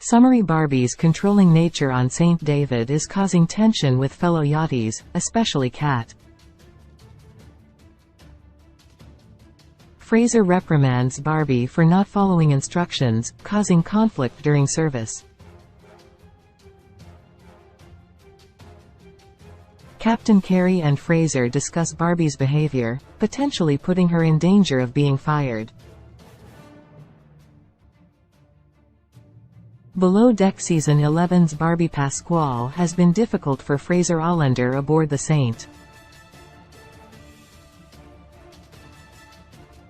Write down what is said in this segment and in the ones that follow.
Summary: Barbie's controlling nature on St. David is causing tension with fellow yachties, especially Kat. Fraser reprimands Barbie for not following instructions, causing conflict during service. Captain Carey and Fraser discuss Barbie's behavior, potentially putting her in danger of being fired. Below Deck Season 11's Barbie Pascual has been difficult for Fraser Allender aboard the Saint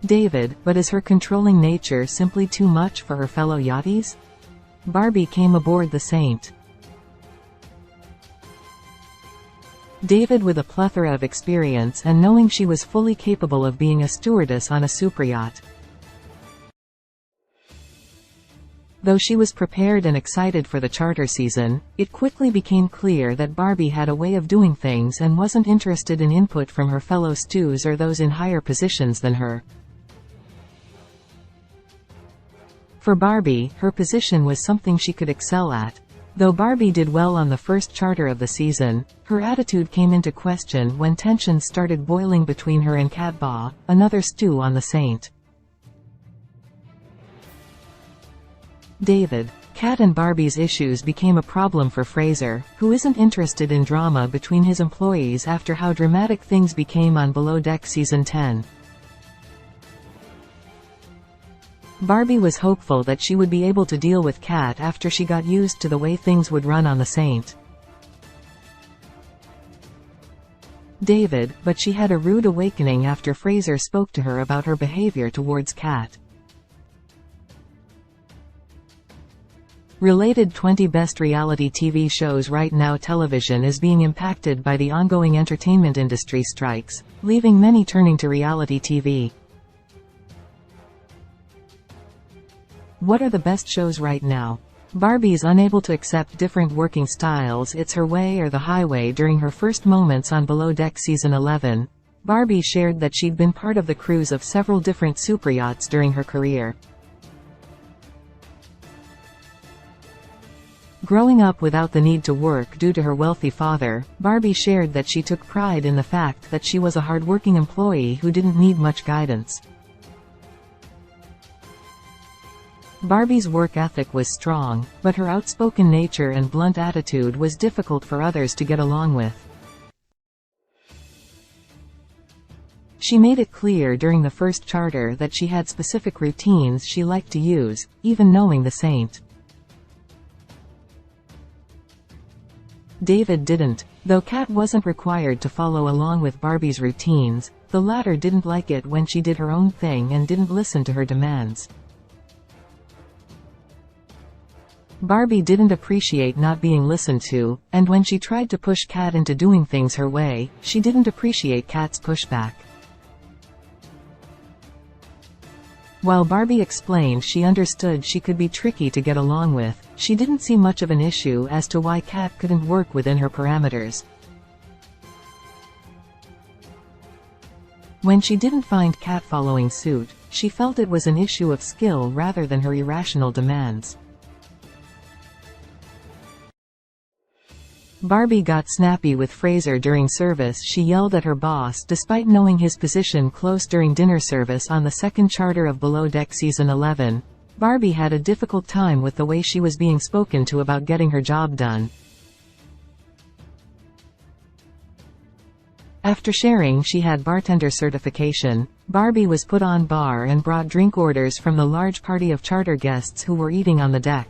David, but is her controlling nature simply too much for her fellow yachties? Barbie came aboard the Saint David with a plethora of experience and knowing she was fully capable of being a stewardess on a superyacht. Though she was prepared and excited for the charter season, it quickly became clear that Barbie had a way of doing things and wasn't interested in input from her fellow stews or those in higher positions than her. For Barbie, her position was something she could excel at. Though Barbie did well on the first charter of the season, her attitude came into question when tensions started boiling between her and Kat Baugh, another stew on the Saint David. Kat and Barbie's issues became a problem for Fraser, who isn't interested in drama between his employees after how dramatic things became on Below Deck Season 10. Barbie was hopeful that she would be able to deal with Kat after she got used to the way things would run on the Saint David, but she had a rude awakening after Fraser spoke to her about her behavior towards Kat. Related 20 Best Reality TV Shows. Right now television is being impacted by the ongoing entertainment industry strikes, leaving many turning to reality TV. What are the best shows right now? Barbie's unable to accept different working styles. It's her way or the highway. During her first moments on Below Deck Season 11, Barbie shared that she'd been part of the crews of several different superyachts during her career. Growing up without the need to work due to her wealthy father, Barbie shared that she took pride in the fact that she was a hardworking employee who didn't need much guidance. Barbie's work ethic was strong, but her outspoken nature and blunt attitude was difficult for others to get along with. She made it clear during the first charter that she had specific routines she liked to use, even knowing the Saint David didn't. Though Kat wasn't required to follow along with Barbie's routines, the latter didn't like it when she did her own thing and didn't listen to her demands. Barbie didn't appreciate not being listened to, and when she tried to push Kat into doing things her way, she didn't appreciate Kat's pushback. While Barbie explained she understood she could be tricky to get along with, she didn't see much of an issue as to why Kat couldn't work within her parameters. When she didn't find Kat following suit, she felt it was an issue of skill rather than her irrational demands. Barbie got snappy with Fraser during service. She yelled at her boss despite knowing his position close during dinner service on the second charter of Below Deck Season 11. Barbie had a difficult time with the way she was being spoken to about getting her job done. After sharing she had bartender certification, Barbie was put on bar and brought drink orders from the large party of charter guests who were eating on the deck.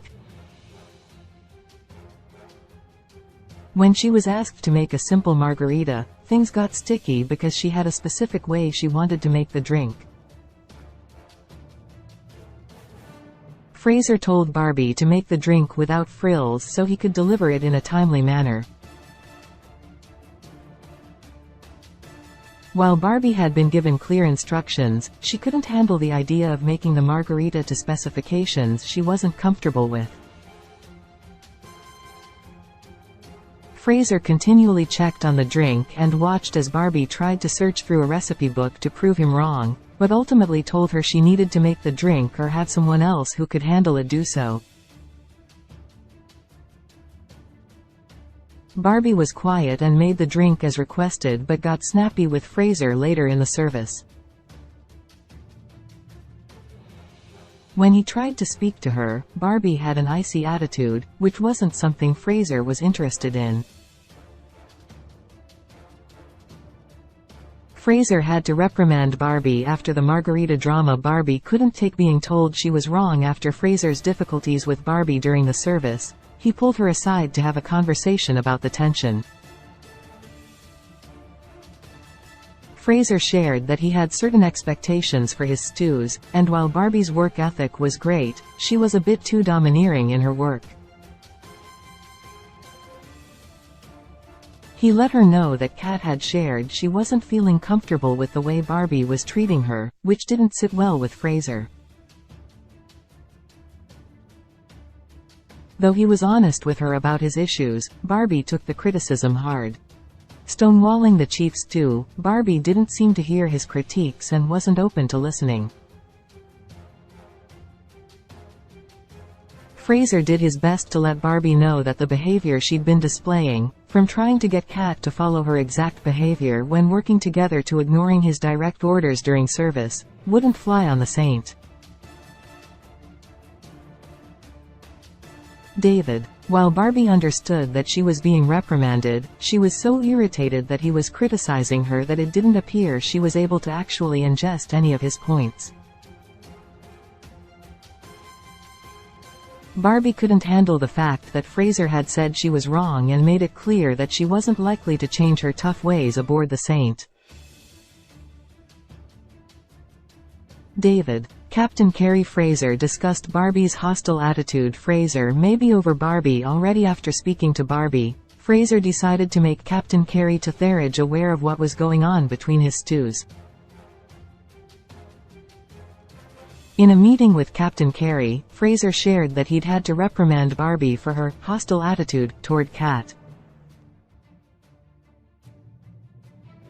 When she was asked to make a simple margarita, things got sticky because she had a specific way she wanted to make the drink. Fraser told Barbie to make the drink without frills so he could deliver it in a timely manner. While Barbie had been given clear instructions, she couldn't handle the idea of making the margarita to specifications she wasn't comfortable with. Fraser continually checked on the drink and watched as Barbie tried to search through a recipe book to prove him wrong, but ultimately told her she needed to make the drink or have someone else who could handle it do so. Barbie was quiet and made the drink as requested but got snappy with Fraser later in the service. When he tried to speak to her, Barbie had an icy attitude, which wasn't something Fraser was interested in. Fraser had to reprimand Barbie after the margarita drama. Barbie couldn't take being told she was wrong. After Fraser's difficulties with Barbie during the service, he pulled her aside to have a conversation about the tension. Fraser shared that he had certain expectations for his stews, and while Barbie's work ethic was great, she was a bit too domineering in her work. He let her know that Kat had shared she wasn't feeling comfortable with the way Barbie was treating her, which didn't sit well with Fraser. Though he was honest with her about his issues, Barbie took the criticism hard. Stonewalling the chief stew, Barbie didn't seem to hear his critiques and wasn't open to listening. Fraser did his best to let Barbie know that the behavior she'd been displaying, from trying to get Kat to follow her exact behavior when working together to ignoring his direct orders during service, wouldn't fly on the Saint. David. While Barbie understood that she was being reprimanded, she was so irritated that he was criticizing her that it didn't appear she was able to actually ingest any of his points. Barbie couldn't handle the fact that Fraser had said she was wrong and made it clear that she wasn't likely to change her tough ways aboard the Saint. David. Captain Carey. Fraser discussed Barbie's hostile attitude. Fraser may be over Barbie already. After speaking to Barbie, Fraser decided to make Captain Carey to Therage aware of what was going on between his stews. In a meeting with Captain Carey, Fraser shared that he'd had to reprimand Barbie for her hostile attitude toward Kat.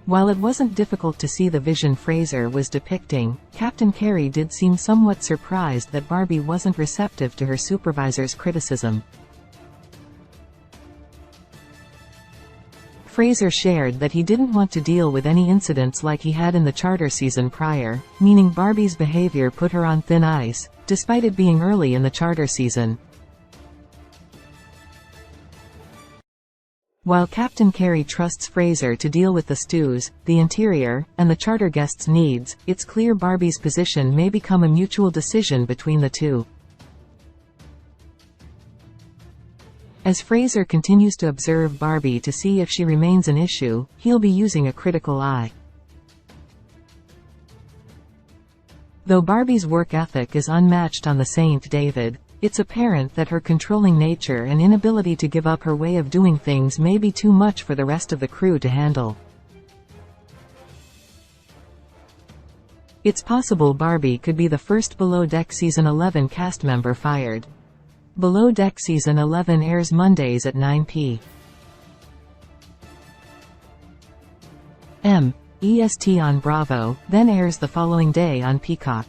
While it wasn't difficult to see the vision Fraser was depicting, Captain Carey did seem somewhat surprised that Barbie wasn't receptive to her supervisor's criticism. Fraser shared that he didn't want to deal with any incidents like he had in the charter season prior, meaning Barbie's behavior put her on thin ice, despite it being early in the charter season. While Captain Carey trusts Fraser to deal with the stews, the interior, and the charter guests' needs, it's clear Barbie's position may become a mutual decision between the two. As Fraser continues to observe Barbie to see if she remains an issue, he'll be using a critical eye. Though Barbie's work ethic is unmatched on the Saint. David, it's apparent that her controlling nature and inability to give up her way of doing things may be too much for the rest of the crew to handle. It's possible Barbie could be the first Below Deck Season 11 cast member fired. Below Deck Season 11 airs Mondays at 9 p.m. EST on Bravo, then airs the following day on Peacock.